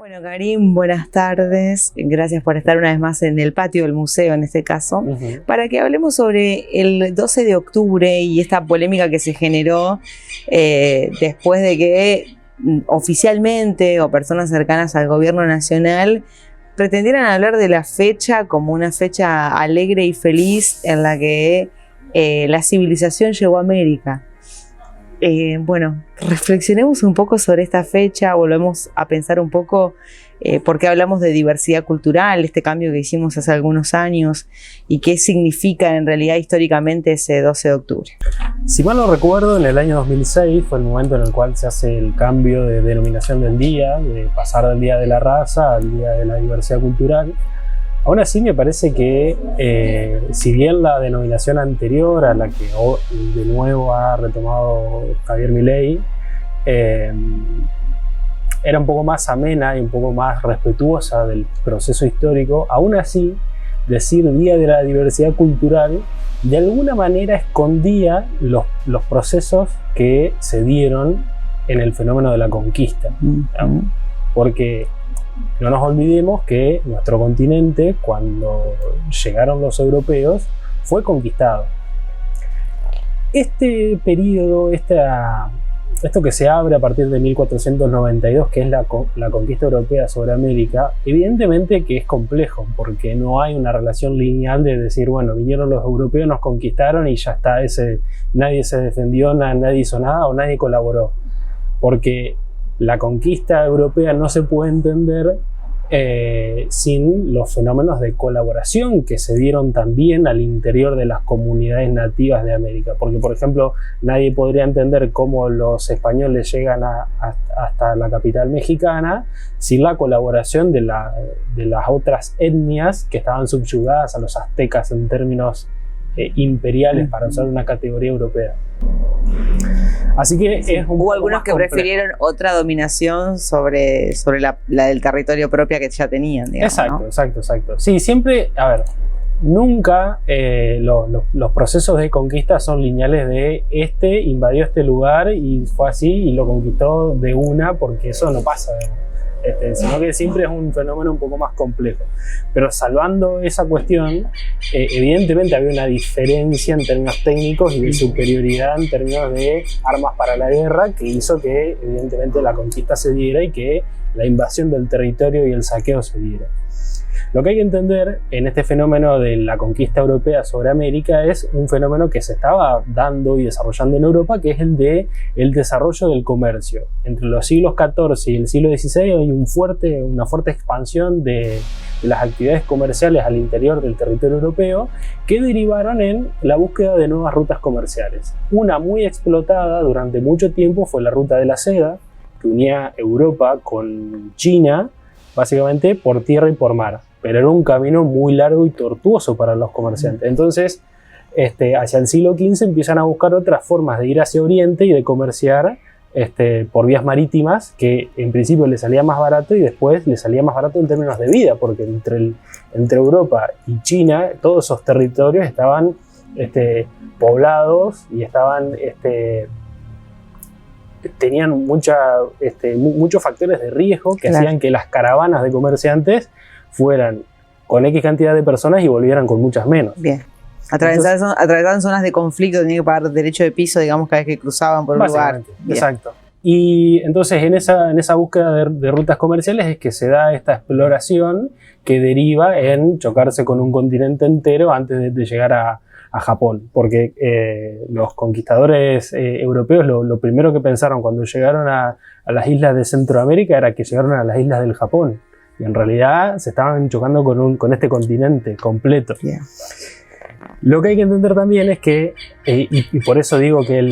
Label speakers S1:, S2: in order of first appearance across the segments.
S1: Bueno, Karim, buenas tardes. Gracias por estar una vez más en el patio del museo, en este caso, para que hablemos sobre el 12 de octubre y esta polémica que se generó después de que oficialmente o personas cercanas al gobierno nacional pretendieran hablar de la fecha como una fecha alegre y feliz en la que la civilización llegó a América. Bueno, reflexionemos un poco sobre esta fecha, volvemos a pensar un poco por qué hablamos de diversidad cultural, este cambio que hicimos hace algunos años y qué significa en realidad históricamente ese 12 de octubre.
S2: Si mal no recuerdo, en el año 2006 fue el momento en el cual se hace el cambio de denominación del día, de pasar del Día de la Raza al Día de la Diversidad Cultural. Aún así me parece que si bien la denominación anterior a la que de nuevo ha retomado Javier Milei era un poco más amena y un poco más respetuosa del proceso histórico, aún así decir Día de la Diversidad Cultural de alguna manera escondía los procesos que se dieron en el fenómeno de la conquista, ¿no? Porque no nos olvidemos que nuestro continente, cuando llegaron los europeos, fue conquistado. Este periodo, esto que se abre a partir de 1492, que es la conquista europea sobre América, evidentemente que es complejo, porque no hay una relación lineal de decir, bueno, vinieron los europeos, nos conquistaron y ya está, nadie se defendió, nadie hizo nada o nadie colaboró. Porque la conquista europea no se puede entender sin los fenómenos de colaboración que se dieron también al interior de las comunidades nativas de América. Porque, por ejemplo, nadie podría entender cómo los españoles llegan hasta la capital mexicana sin la colaboración de las otras etnias que estaban subyugadas a los aztecas en términos imperiales, para usar una categoría europea. Así que sí,
S1: hubo algunos que prefirieron otra dominación sobre la del territorio propia que ya tenían, digamos,
S2: exacto,
S1: ¿no?
S2: Exacto. Sí, siempre, a ver, nunca los procesos de conquista son lineales de invadió este lugar y fue así y lo conquistó de una, porque eso no pasa, sino que siempre es un fenómeno un poco más complejo. Pero salvando esa cuestión, evidentemente había una diferencia en términos técnicos y de superioridad en términos de armas para la guerra, que hizo que evidentemente la conquista se diera y que la invasión del territorio y el saqueo se diera. Lo que hay que entender en este fenómeno de la conquista europea sobre América es un fenómeno que se estaba dando y desarrollando en Europa, que es el de el desarrollo del comercio. Entre los siglos XIV y el siglo XVI hay una fuerte expansión de las actividades comerciales al interior del territorio europeo, que derivaron en la búsqueda de nuevas rutas comerciales. Una muy explotada durante mucho tiempo fue la ruta de la seda, que unía Europa con China, básicamente por tierra y por mar. Pero era un camino muy largo y tortuoso para los comerciantes. Entonces, hacia el siglo XV empiezan a buscar otras formas de ir hacia Oriente y de comerciar por vías marítimas, que en principio les salía más barato y después les salía más barato en términos de vida, porque entre Europa y China todos esos territorios estaban poblados y estaban tenían muchos factores de riesgo que hacían que las caravanas de comerciantes fueran con X cantidad de personas y volvieran con muchas menos.
S1: Bien. Atravesaban zonas de conflicto, tenían que pagar derecho de piso, digamos, cada vez que cruzaban por un lugar.
S2: Exacto. Y entonces en esa búsqueda de rutas comerciales es que se da esta exploración que deriva en chocarse con un continente entero antes de llegar a Japón, porque los conquistadores europeos lo primero que pensaron cuando llegaron a las islas de Centroamérica era que llegaron a las islas del Japón, y en realidad se estaban chocando con este continente completo.
S1: Yeah.
S2: Lo que hay que entender también es que, y por eso digo que el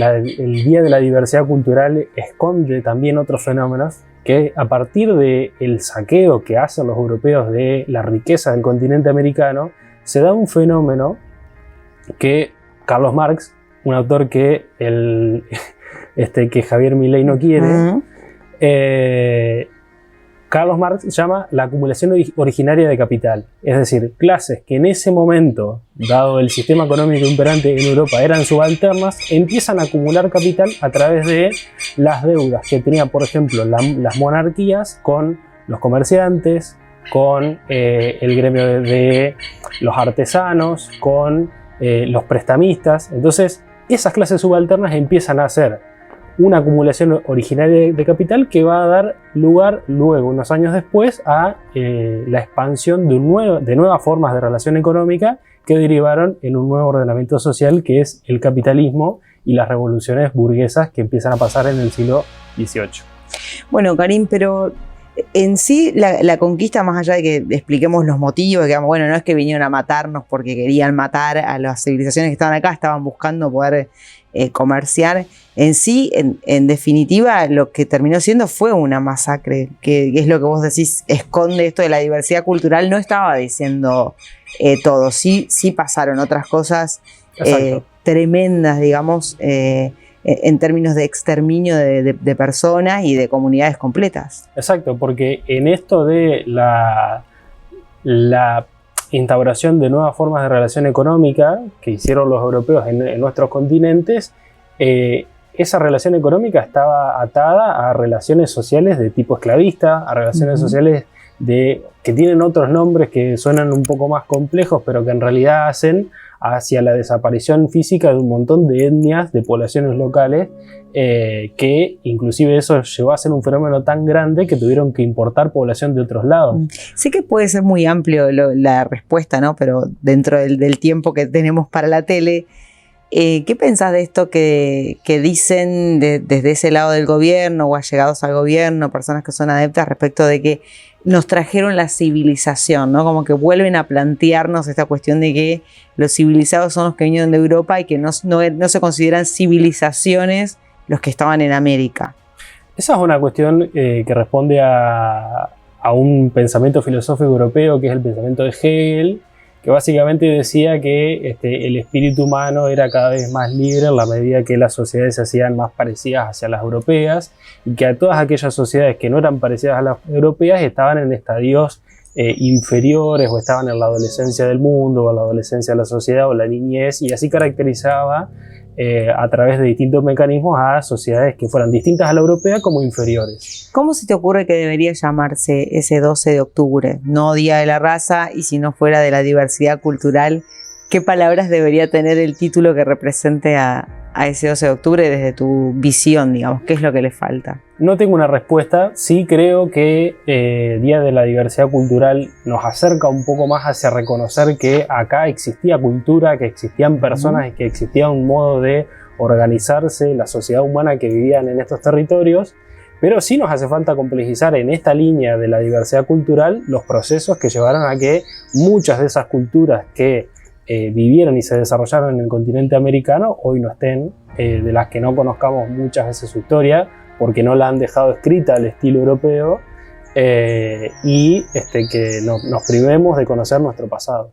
S2: Día de la Diversidad Cultural esconde también otros fenómenos, que a partir del saqueo que hacen los europeos de la riqueza del continente americano, se da un fenómeno que Carlos Marx, un autor que Javier Milei no quiere, Carlos Marx llama la acumulación originaria de capital. Es decir, clases que en ese momento, dado el sistema económico imperante en Europa, eran subalternas, empiezan a acumular capital a través de las deudas que tenían, por ejemplo, las monarquías con los comerciantes, con el gremio de los artesanos, con los prestamistas. Entonces, esas clases subalternas empiezan a hacer una acumulación originaria de capital que va a dar lugar luego, unos años después, a la expansión de nuevas formas de relación económica que derivaron en un nuevo ordenamiento social que es el capitalismo y las revoluciones burguesas que empiezan a pasar en el siglo XVIII.
S1: Bueno, Karim, pero en sí la conquista, más allá de que expliquemos los motivos, que bueno, no es que vinieron a matarnos porque querían matar a las civilizaciones que estaban acá, estaban buscando poder comerciar. En sí, en definitiva, lo que terminó siendo fue una masacre, que es lo que vos decís, esconde esto de la diversidad cultural. No estaba diciendo todo, sí pasaron otras cosas tremendas, digamos, en términos de exterminio de personas y de comunidades completas.
S2: Exacto, porque en esto de la instauración de nuevas formas de relación económica que hicieron los europeos en nuestros continentes, esa relación económica estaba atada a relaciones sociales de tipo esclavista, a relaciones sociales que tienen otros nombres que suenan un poco más complejos, pero que en realidad hacen hacia la desaparición física de un montón de etnias, de poblaciones locales, que inclusive eso llevó a ser un fenómeno tan grande que tuvieron que importar población de otros lados.
S1: Sé que puede ser muy amplio la respuesta, ¿no? Pero dentro del tiempo que tenemos para la tele, ¿qué pensás de esto que dicen desde ese lado del gobierno o allegados al gobierno, personas que son adeptas, respecto de que nos trajeron la civilización, ¿no? Como que vuelven a plantearnos esta cuestión de que los civilizados son los que vinieron de Europa y que no se consideran civilizaciones los que estaban en América?
S2: Esa es una cuestión que responde a un pensamiento filosófico europeo que es el pensamiento de Hegel, que básicamente decía que el espíritu humano era cada vez más libre en la medida que las sociedades se hacían más parecidas hacia las europeas, y que a todas aquellas sociedades que no eran parecidas a las europeas estaban en estadios inferiores, o estaban en la adolescencia del mundo, o la adolescencia de la sociedad, o la niñez, y así caracterizaba a través de distintos mecanismos a sociedades que fueran distintas a la europea como inferiores.
S1: ¿Cómo se te ocurre que debería llamarse ese 12 de octubre? No Día de la Raza, y si no fuera de la diversidad cultural, ¿qué palabras debería tener el título que represente a ese 12 de octubre desde tu visión, digamos? ¿Qué es lo que le falta?
S2: No tengo una respuesta. Sí creo que Día de la Diversidad Cultural nos acerca un poco más hacia reconocer que acá existía cultura, que existían personas y que existía un modo de organizarse, la sociedad humana que vivían en estos territorios, pero sí nos hace falta complejizar en esta línea de la diversidad cultural los procesos que llevaron a que muchas de esas culturas que vivieron y se desarrollaron en el continente americano hoy no estén, de las que no conozcamos muchas veces su historia porque no la han dejado escrita al estilo europeo, y que nos privemos de conocer nuestro pasado.